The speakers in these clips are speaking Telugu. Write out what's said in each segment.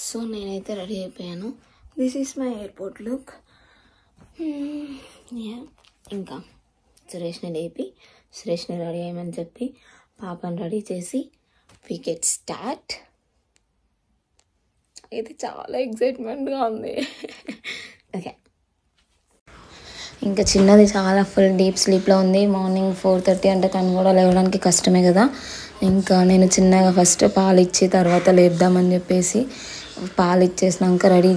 సో నేనైతే రెడీ అయిపోయాను. This is my airport look. ఇంకా సురేష్ని లేపి సురేష్ని రెడీ అయ్యమని చెప్పి పాపని రెడీ చేసి వి గెట్ స్టార్ట్. ఇది చాలా ఎక్సైట్మెంట్గా ఉంది. ఓకే, ఇంకా చిన్నది చాలా ఫుల్ డీప్ స్లీప్లో ఉంది. మార్నింగ్ 4:30 అంటే తను కూడా లేవడానికి కష్టమే కదా. ఇంకా నేను చిన్నగా ఫస్ట్ పాలు ఇచ్చి తర్వాత లేపుదామని చెప్పేసి పాలు ఇచ్చేసినాక రెడీ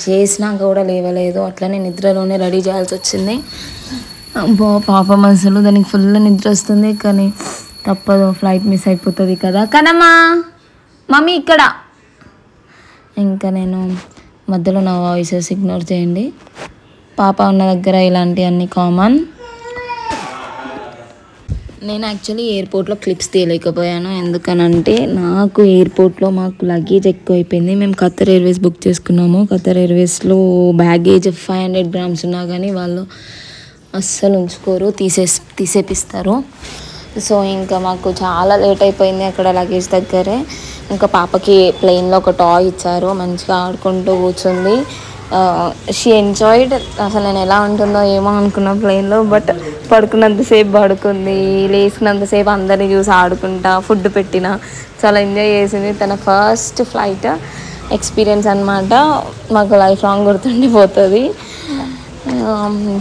చేసినాక కూడా లేవలేదు. అట్లనే నిద్రలోనే రెడీ చేయాల్సి వచ్చింది. అబ్బో పాపం అసలు దానికి ఫుల్ నిద్ర వస్తుంది, కానీ తప్పదు, ఫ్లైట్ మిస్ అయిపోతుంది కదా. కనమ్మా మమ్మీ ఇక్కడ. ఇంకా నేను మధ్యలో నా వాయిసెస్ ఇగ్నోర్ చేయండి. పాప ఉన్న దగ్గర ఇలాంటివన్నీ కామన్. నేను యాక్చువల్లీ ఎయిర్పోర్ట్లో క్లిప్స్ తీయలేకపోయాను. ఎందుకనంటే నాకు ఎయిర్పోర్ట్లో మాకు లగేజ్ ఎక్కువ అయిపోయింది. మేము ఖత్తర్ ఎయిర్వేస్ బుక్ చేసుకున్నాము. ఖత్తర్ ఎయిర్వేస్లో బ్యాగేజ్ 500 grams ఉన్నా కానీ వాళ్ళు అస్సలు ఉంచుకోరు, తీసేపిస్తారు. సో ఇంకా మాకు చాలా లేట్ అయిపోయింది అక్కడ లగేజ్ దగ్గరే. ఇంకా పాపకి ప్లేన్లో ఒక టాయ్ ఇచ్చారు, మంచిగా ఆడుకుంటూ కూర్చుంది. She enjoyed. అసలు నేను ఎలా ఉంటుందో ఏమో అనుకున్నా ప్లేన్లో, బట్ పడుకున్నంతసేపు పడుకుంది, లేచినంతసేపు అందరినీ చూసి ఆడుకుంటా, ఫుడ్ పెట్టిన చాలా ఎంజాయ్ చేసింది. తన ఫస్ట్ ఫ్లైట్ ఎక్స్పీరియన్స్ అనమాట. మాకు లైఫ్ లాంగ్ గుర్తుండిపోతుంది.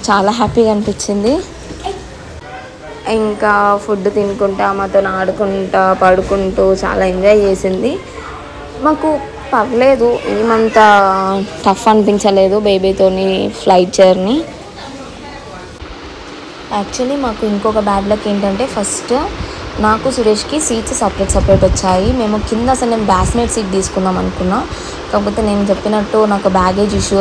చాలా హ్యాపీగా అనిపించింది. ఇంకా ఫుడ్ తినుకుంటా మాతో ఆడుకుంటా పడుకుంటూ చాలా ఎంజాయ్ చేసింది. మాకు పర్లేదు, ఏమంత టఫ్ అనిపించలేదు బేబీతోని ఫ్లైట్ జర్నీ. యాక్చువల్లీ మాకు ఇంకొక బ్యాడ్ లక్ ఏంటంటే, ఫస్ట్ నాకు సురేష్కి సీట్స్ సపరేట్ వచ్చాయి. మేము కింద అసలు నేను బ్యాస్మేట్ సీట్ తీసుకుందాం అనుకున్నా. కాకపోతే నేను చెప్పినట్టు నాకు బ్యాగేజ్ ఇష్యూ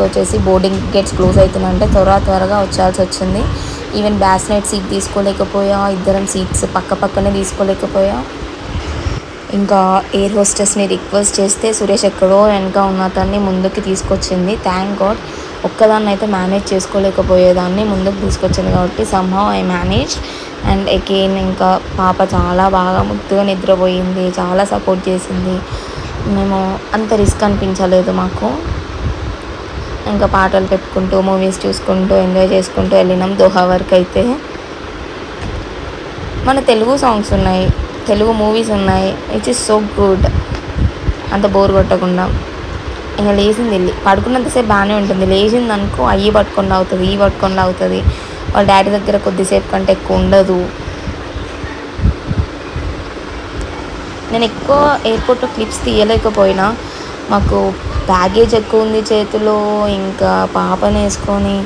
వచ్చేసి బోర్డింగ్ గేట్స్ క్లోజ్ అవుతుందంటే త్వరగా వచ్చాల్సి వచ్చింది. ఈవెన్ బ్యాస్మేట్ సీట్ తీసుకోలేకపోయా, ఇద్దరం సీట్స్ పక్కనే తీసుకోలేకపోయా. ఇంకా ఎయిర్ హోస్టెస్ని రిక్వెస్ట్ చేస్తే సురేష్ ఎక్కడో వెనక ఉన్న అతన్ని ముందుకి తీసుకొచ్చింది. Thank God. ఒక్కదాన్ని అయితే మేనేజ్ చేసుకోలేకపోయేదాన్ని, ముందుకు తీసుకొచ్చింది కాబట్టి somehow I manage. And again ఇంకా పాప చాలా బాగా ముద్దుగా నిద్రపోయింది, చాలా సపోర్ట్ చేసింది. మేము అంత రిస్క్ అనిపించలేదు మాకు. ఇంకా పాటలు పెట్టుకుంటూ మూవీస్ చూసుకుంటూ ఎంజాయ్ చేసుకుంటూ వెళ్ళినాం. దోహా వరకు అయితే మన తెలుగు సాంగ్స్ ఉన్నాయి, తెలుగు మూవీస్ ఉన్నాయి, ఇట్స్ ఈస్ సో గుడ్. అంత బోర్ కొట్టకుండా. ఇంకా లేచింది పడుకున్నంతసేపు బాగానే ఉంటుంది, లేచింది అనుకో అయ్యి పట్టుకొని అవుతుంది. వాళ్ళ డాడీ దగ్గర కొద్దిసేపు కంటే ఎక్కువ ఉండదు. నేను ఎక్కువ ఎయిర్పోర్ట్లో క్లిప్స్ తీయలేకపోయినా, మాకు బ్యాగేజ్ ఎక్కువ ఉంది చేతిలో, ఇంకా పాపని వేసుకొని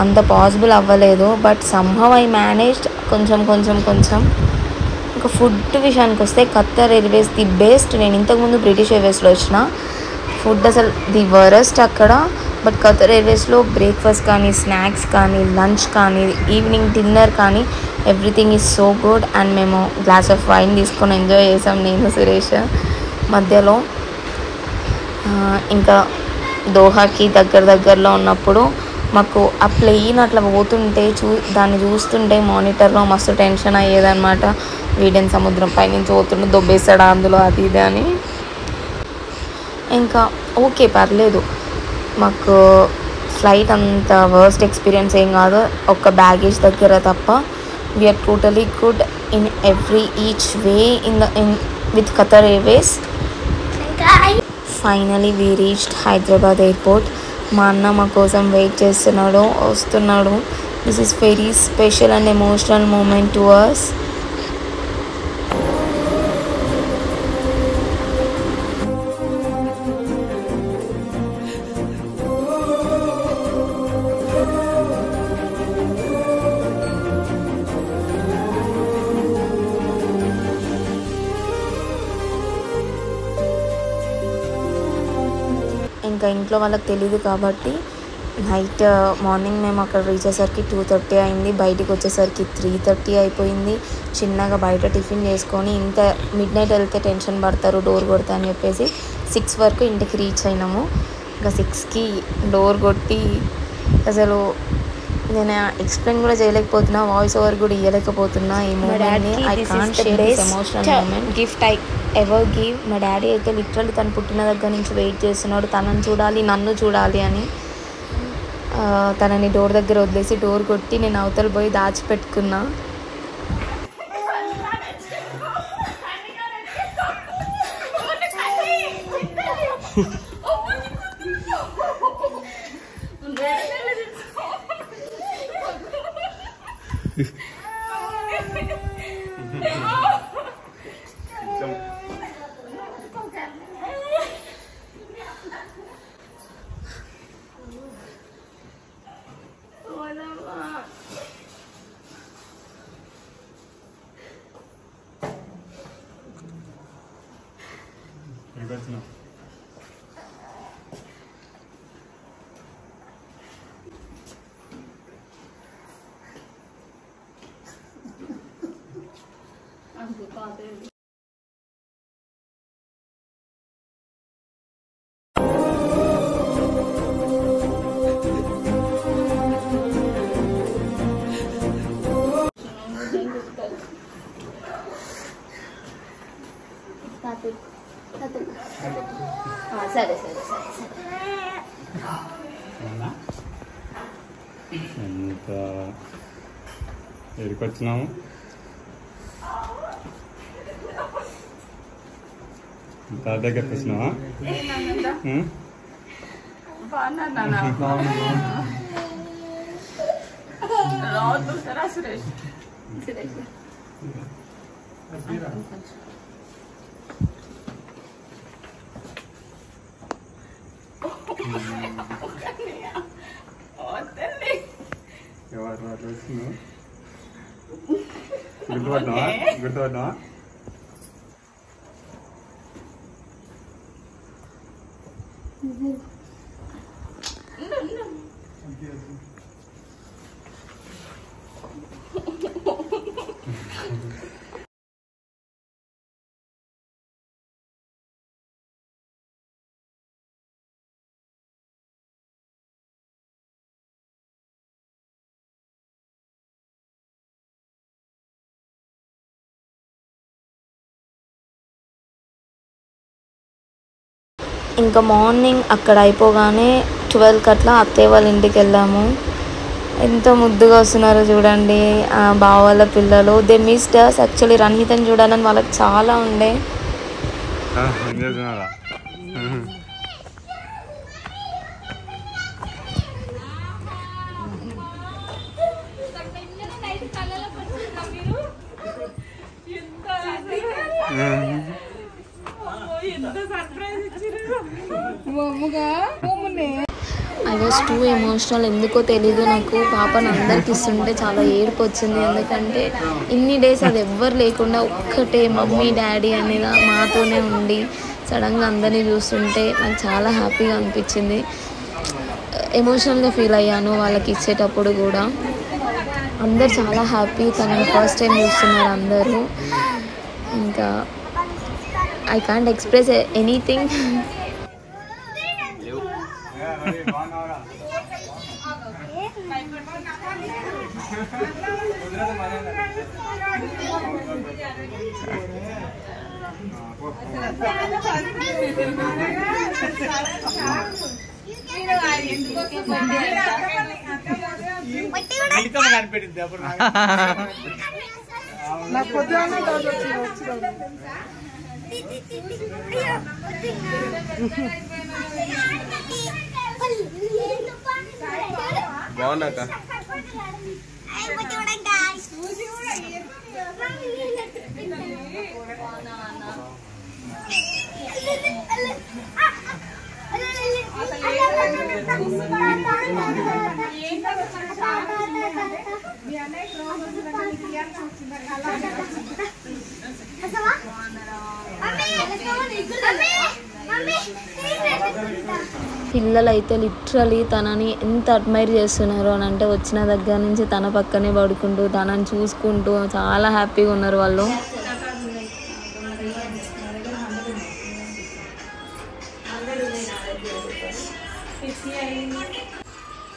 అంత పాసిబుల్ అవ్వలేదు. బట్ సమ్హౌ ఐ మేనేజ్డ్ కొంచెం. ఇంకా ఫుడ్ విషయానికి వస్తే ఖత్తర్ ఎయిర్వేస్ ది బెస్ట్. నేను ఇంతకుముందు బ్రిటిష్ ఎయిర్వేస్లో వచ్చిన ఫుడ్ అసలు ది వరస్ట్ అక్కడ. బట్ ఖత్తర్ ఎయిర్వేస్లో బ్రేక్ఫాస్ట్ కానీ, స్నాక్స్ కానీ, లంచ్ కానీ, ఈవినింగ్ డిన్నర్ కానీ everything is so good. And మేము గ్లాస్ ఆఫ్ వైన్ తీసుకొని ఎంజాయ్ చేసాం, నేను సురేష్ మధ్యలో. ఇంకా దోహాకి దగ్గరలో ఉన్నప్పుడు మాకు ఆ ప్లేన్ అట్లా పోతుంటే దాన్ని చూస్తుంటే మానిటర్లో మస్తు టెన్షన్ అయ్యేదన్నమాట. వీడెన్ సముద్రం పైనుంచి పోతుంటే దొబ్బేస్తాడా అందులో అది ఇది అని. ఇంకా ఓకే పర్లేదు, మాకు ఫ్లైట్ అంత వర్స్ట్ ఎక్స్పీరియన్స్ ఏం కాదు, ఒక్క బ్యాగేజ్ దగ్గర తప్ప. We're totally good in each way with Qatar airways. Finally we reached Hyderabad airport. మా అన్న మా కోసం వెయిట్ వస్తున్నాడు. This is very special and emotional moment to us. ఇంకా ఇంట్లో వాళ్ళకి తెలియదు కాబట్టి మార్నింగ్ మేము అక్కడ రీచ్ అయ్యేసరికి 2:30 అయింది. బయటికి వచ్చేసరికి 3:30 అయిపోయింది. చిన్నగా బయట టిఫిన్ చేసుకొని, ఇంత మిడ్ నైట్ వెళ్తే టెన్షన్ పడతారు డోర్ కొడతా అని చెప్పేసి 6 వరకు ఇంటికి రీచ్ అయినాము. ఇంకా 6కి డోర్ కొట్టి అసలు నేను ఎక్స్ప్లెయిన్ కూడా చేయలేకపోతున్నా, వాయిస్ ఓవర్ కూడా ఇవ్వలేకపోతున్నా ఈ మూమెంట్ని. I can't share this emotional moment gift I ever give. మా డాడీ అయితే లిటరల్లీ తను పుట్టిన దగ్గర నుంచి వెయిట్ చేస్తున్నాడు, తనని చూడాలి నన్ను చూడాలి అని. తనని డోర్ దగ్గర వదిలేసి డోర్ కొట్టి నేను అవతల పోయి దాచిపెట్టుకున్నా. సరే సరే సరే ఎంత ఎక్కడికొచ్చినాము? తాత దగ్గరికి వచ్చినావా? సురేష్ ఎవరు వచ్చినావు? గుర్తుపట్టినావా? గుర్తుపట్టినావా? ఇంకా మార్నింగ్ అక్కడ అయిపోగానే 12కి అట్లా అత్తయ్య వాళ్ళ ఇంటికి వెళ్ళాము. ఎంతో ముద్దుగా వస్తున్నారో చూడండి ఆ బావ వాళ్ళ పిల్లలు. They missed us. యాక్చువల్లీ రణహితని చూడాలని వాళ్ళకి చాలా ఉండే. I was two emotional. ఎందుకో తెలీదు నాకు. పాపను అందరికి ఇస్తుంటే చాలా ఏడుపు వచ్చింది. ఎందుకంటే ఇన్ని డేస్ అది ఎవ్వరు లేకుండా ఒక్కటే మమ్మీ డాడీ అనేది మాతోనే ఉండి సడన్గా అందరినీ చూస్తుంటే నాకు చాలా హ్యాపీగా అనిపించింది. ఎమోషనల్గా ఫీల్ అయ్యాను వాళ్ళకి ఇచ్చేటప్పుడు కూడా. అందరు చాలా హ్యాపీ, తనని ఫస్ట్ టైం చూస్తున్నారు అందరూ. ఇంకా ఐ కాంట్ ఎక్స్ప్రెస్ ఎనీథింగ్. బాగున్నాక పిల్లలైతే లిటరలీ తనని ఎంత అడ్మైర్ చేస్తున్నారు అని అంటే, వచ్చిన దగ్గర నుంచి తన పక్కనే పడుకుంటూ తనని చూసుకుంటూ చాలా హ్యాపీగా ఉన్నారు వాళ్ళు.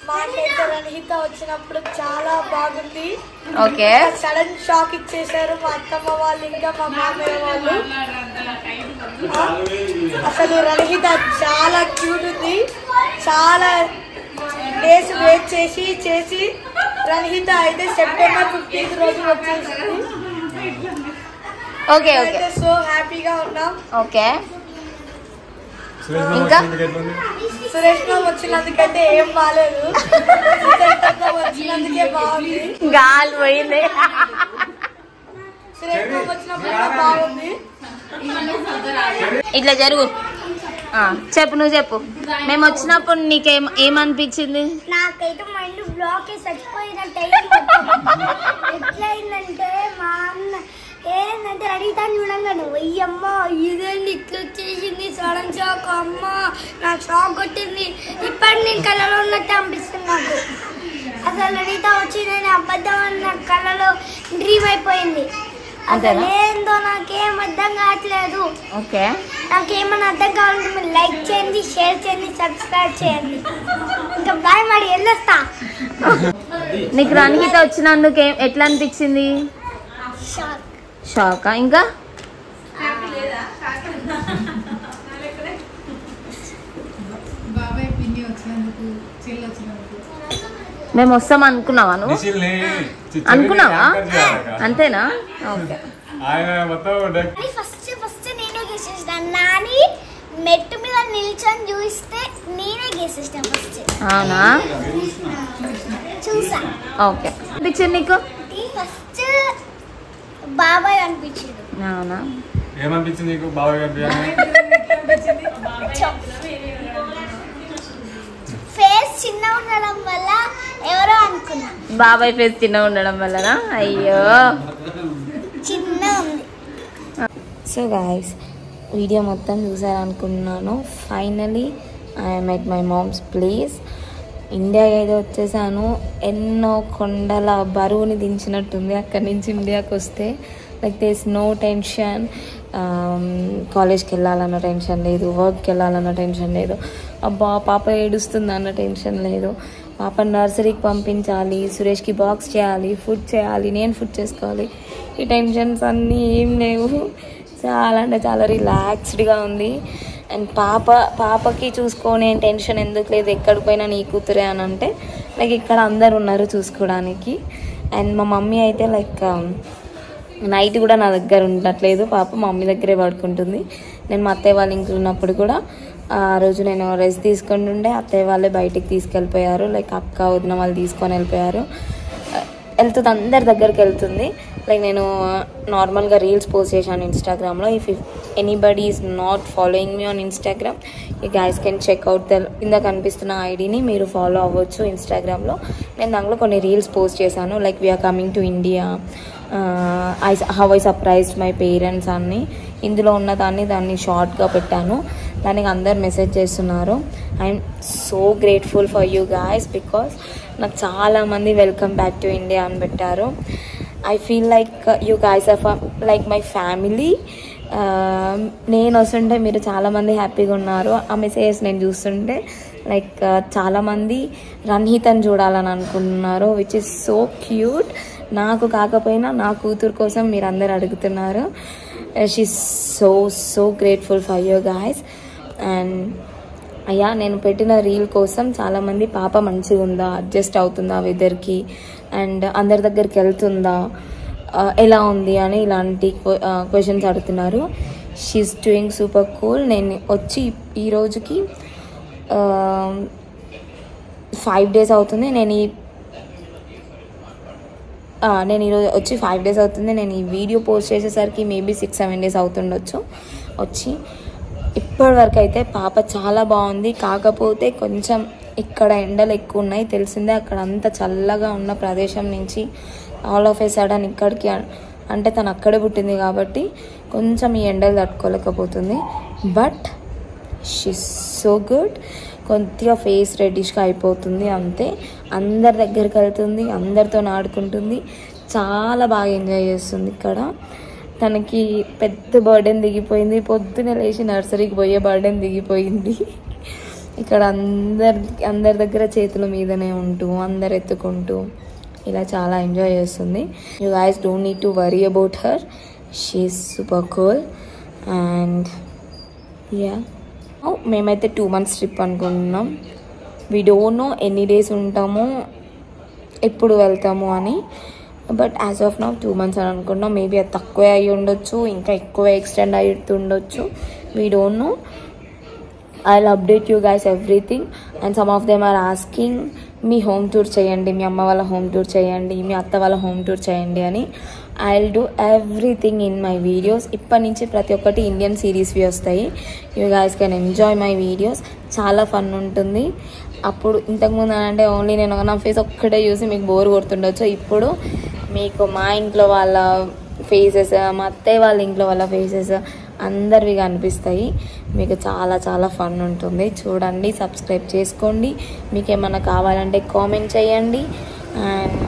మాకైతే రణహిత వచ్చినప్పుడు చాలా బాగుంది. ఓకే, సడన్ షాక్ ఇచ్చేసారు మా అత్తమ్మ వాళ్ళు ఇంకా మా మామయ్య వాళ్ళు. అసలు రణహిత చాలా క్యూట్ ఉంది. చాలా డేస్ వెయిట్ చేసి రణహిత అయితే సెప్టెంబర్ 15 రోజు వచ్చేసింది. ఓకే, అయితే సో హ్యాపీగా ఉన్నాం. ఓకే. ఇంకా సురేష్ బాబు వచ్చినందుకైతే ఏం బాగాలేదు, వచ్చినందుకే బాగుంది. గాలి పోయింది. సురేష్ బాబు వచ్చినప్పుడు బాగుంది. ఇట్లా జరుగు. చెప్పు, నువ్వు చెప్పు. మేము వచ్చినప్పుడు ఏమనిపించింది? నాకైతే మైండ్ బ్లాక్ చచ్చిపోయినట్టు ఎట్లయిందంటే మా అన్న ఏంటంటే అడిగితాను చూడంగాను అయ్యమ్మ ఇదేంటి ఇట్లా వచ్చేసింది సడన్ షాక్. అమ్మ నాకు షాక్ కొట్టింది. ఇప్పటి నేను కళ్ళలో ఉన్నట్టు అనిపిస్తుంది నాకు. అసలు అడిగితా వచ్చి నేను అబద్ధం అన్న కళ్ళలో డ్రీమ్ అయిపోయింది. అసలు ఏందో నాకేం అర్థం కావట్లేదు. ఓకే, నాకేమన్నా అర్థం కావాలంటే మీరు లైక్ చేయండి, షేర్ చేయండి, సబ్స్క్రైబ్ చేయండి. ఇంకా బాయ్ మరి వెళ్ళొస్తా. నీకు రణహిత వచ్చినందుకు ఎట్లా అనిపించింది? షాకా? ఇంకా మేము వస్తాం అనుకున్నావా? నువ్వు అనుకున్నావా? అంతేనా? ఓకే. ఫస్ట్ నేనే గెసేసాను. నాని మెట్టు మీద నిల్చొని చూస్తే నేనే గెసేసాను ఫస్ట్. అవునా? చూసా. ఓకే. అనిపించింది నీకు? ఫస్ట్ బాబాయ్ అనిపించింది. అవునా? ఏమనిపించింది నీకు బాబాయ్ ఫేస్ చిన్న ఉండడం వల్ల ఎవరో అనుకున్నా. బాబాయ్ ఫేస్ చిన్న ఉండడం వల్లనా? అయ్యో, చిన్న ఉంది. సో గైస్, వీడియో మొత్తం చూసారనుకున్నాను. Finally I'm at my mom's place. ఇండియాకి అయితే వచ్చేసాను. ఎన్నో కొండల బరువుని దించినట్టుంది అక్కడి నుంచి ఇండియాకి వస్తే. Like there is no tension. కాలేజ్కి వెళ్ళాలన్న టెన్షన్ లేదు, వర్క్కి వెళ్ళాలన్న టెన్షన్ లేదు, అబ్బా పాప ఏడుస్తుంది అన్న టెన్షన్ లేదు. పాప నర్సరీకి పంపించాలి, సురేష్కి బాక్స్ చేయాలి, ఫుడ్ చేయాలి, నేను ఫుడ్ చేసుకోవాలి. ఈ టెన్షన్స్ అన్నీ ఏం లేవు. చాలా అంటే చాలా రిలాక్స్డ్గా ఉంది. అండ్ పాపకి చూసుకొని టెన్షన్ ఎందుకు లేదు, ఎక్కడికి పోయినా నీ కూతురే అని అంటే లైక్ ఇక్కడ అందరు ఉన్నారు చూసుకోవడానికి. అండ్ మా మమ్మీ అయితే లైక్ నైట్ కూడా నా దగ్గర ఉండట్లేదు. పాప మా మమ్మీ దగ్గరే పడుకుంటుంది. నేను మా అత్తయ్య వాళ్ళ ఇంట్లో ఉన్నప్పుడు కూడా ఆ రోజు నేను రెస్ట్ తీసుకుంటుండే అత్తయ్య వాళ్ళే బయటికి తీసుకెళ్ళిపోయారు. లైక్ అక్క వదిన వాళ్ళు తీసుకొని వెళ్ళిపోయారు. వెళ్తుంది, అందరి దగ్గరికి వెళ్తుంది. లైక్ నేను నార్మల్గా రీల్స్ పోస్ట్ చేశాను ఇన్స్టాగ్రామ్లో. If anybody is not following me on Instagram, you guys can checkout ఇందాక కనిపిస్తున్న ఐడిని మీరు ఫాలో అవ్వచ్చు ఇన్స్టాగ్రామ్లో. నేను దాంట్లో కొన్ని రీల్స్ పోస్ట్ చేశాను. Like we're coming to India, how I surprised my parents అన్ని. ఇందులో ఉన్న దాన్ని షార్ట్గా పెట్టాను. దానికి అందరు మెసేజ్ చేస్తున్నారు. I'm so grateful for you guys because నాకు చాలామంది వెల్కమ్ బ్యాక్ టు ఇండియా అని పెట్టారు. I feel like you guys are like my family. నేను వస్తుంటే మీరు చాలామంది హ్యాపీగా ఉన్నారు. ఆ మెసేజెస్ నేను చూస్తుంటే లైక్ చాలామంది రణహితని చూడాలని అనుకుంటున్నారు, విచ్ ఇస్ సో క్యూట్. నాకు కాకపోయినా నా కూతురు కోసం మీరు అందరు అడుగుతున్నారు. She so so grateful for you guys. And అయ్యా, నేను పెట్టిన రీల్ కోసం చాలామంది పాప మంచిగా ఉందా, అడ్జస్ట్ అవుతుందా వెదర్కి, అండ్ అందరి దగ్గరికి వెళ్తుందా, ఎలా ఉంది అని ఇలాంటి క్వశ్చన్స్ అడుగుతున్నారు. She's doing super cool. నేను వచ్చి ఈ రోజుకి 5 days అవుతుంది. నేను ఈరోజు వచ్చి 5 days అవుతుంది. నేను ఈ వీడియో పోస్ట్ చేసేసరికి మేబీ 6-7 days అవుతుండొచ్చు వచ్చి. ఇప్పటి వరకు అయితే పాప చాలా బాగుంది. కాకపోతే కొంచెం ఇక్కడ ఎండలు ఎక్కువ ఉన్నాయి తెలిసిందే. అక్కడ అంత చల్లగా ఉన్న ప్రదేశం నుంచి ఆల్ ఆఫ్ ఏ సడన్ ఇక్కడికి, అంటే తను అక్కడే పుట్టింది కాబట్టి కొంచెం ఈ ఎండలు తట్టుకోలేకపోతుంది. But she so good. కొద్దిగా ఫేస్ రెడ్డిష్గా అయిపోతుంది అంతే. అందరి దగ్గరికి వెళ్తుంది, అందరితో ఆడుకుంటుంది, చాలా బాగా ఎంజాయ్ చేస్తుంది ఇక్కడ. తనకి పెద్ద బర్డెన్ దిగిపోయింది. పొద్దున లేచి నర్సరీకి పోయే బర్డెన్ దిగిపోయింది. ఇక్కడ అందరి దగ్గర చేతుల మీదనే ఉంటూ అందరు ఎత్తుకుంటూ ఇలా చాలా ఎంజాయ్ చేస్తుంది. You guys don't need to worry about her, she is super cool. And yeah, మేమైతే 2 months ట్రిప్ అనుకుంటున్నాం. వీ డోంట్ నో ఎన్ని డేస్ ఉంటాము, ఎప్పుడు వెళ్తాము అని. But as of now 2 months అని అనుకుంటున్నాం. మేబీ అది తక్కువే అయ్యి ఉండొచ్చు, ఇంకా ఎక్కువ ఎక్స్టెండ్ అవుతుండొచ్చు. We don't know. I'll update you guys everything. And some of them are asking me home tour చేయండి, మీ అమ్మ వాళ్ళ హోమ్ టూర్ చేయండి, మీ అత్త వాళ్ళ హోమ్ టూర్ చేయండి అని. I'll do everything in my videos. ఇప్పటి నుంచి ప్రతి ఒక్కటి ఇండియన్ సిరీస్వి వస్తాయి. You guys can enjoy my videos. చాలా ఫన్ ఉంటుంది. అప్పుడు ఇంతకుముందు అంటే ఓన్లీ నేను నా ఫేస్ ఒక్కటే చూసి మీకు బోర్ కొడుతుండొచ్చు. ఇప్పుడు మీకు మా ఇంట్లో వాళ్ళ ఫేసెస్, మా అత్తయ్య వాళ్ళ ఇంట్లో వాళ్ళ ఫేసెస్ అందరివి కనిపిస్తాయి. మీకు చాలా చాలా ఫన్ ఉంటుంది. చూడండి, సబ్స్క్రైబ్ చేసుకోండి. మీకు ఏమైనా కావాలంటే కామెంట్ చేయండి, అండ్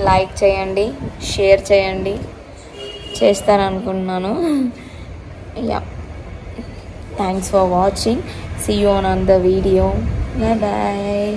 లైక్ చేయండి, షేర్ చేయండి. చేస్తారనుకుంటున్నాను. Yeah, thanks for watching. See you on the video. Bye bye.